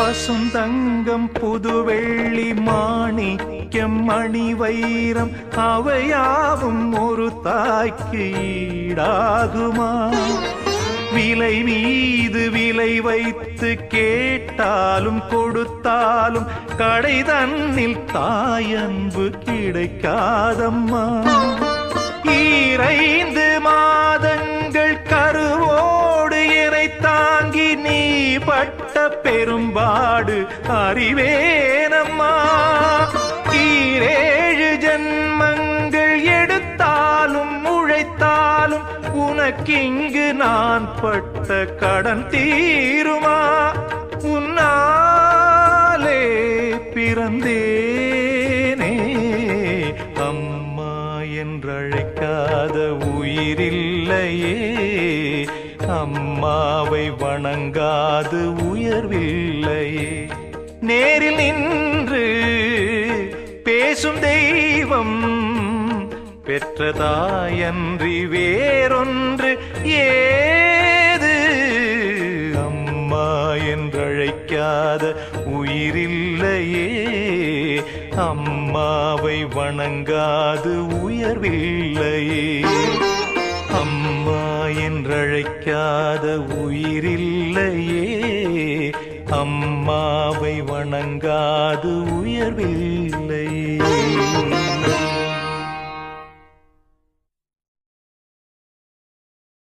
பசுந்தங்கம் புதுவெள்ளி மாணிக்கம் மணி வைரம் அவையாவும் ஒரு தாய்க்கு ஈடாகுமா? விலை மீது விலை வைத்து கேட்டாலும் கொடுத்தாலும் கடை தன்னில் தாயன்பு கிடைக்காதம்மா. 2 மாதங்கள் கருவோடு என்னை தாங்கி நீ பட்ட பெரும்பாடு அறிவேனம்மா. 7 ஜன்மங்கள் எடுத்தாலும் உழைத்தாலும் உனக்கிங்கு நான் பட்ட கடன் தீருமா? உன்னாலே பிறந்தேனே, அம்மா என்றழைக்காத உயிரில்லையே. அம்மாவை வணங்காது உயர்வில்லையே. நேரில் நின்று பேசும் தெய்வம் பெற்றதாயன்றி வேறொன்று ஏது? அம்மா என்றழைக்காத உயிரில்லையே. அம்மாவை வணங்காது உயர்வில்லையே. அம்மா என்றழைக்காத உயிரில்லையே. அம்மாவை வணங்காது உயர்வில்லையே.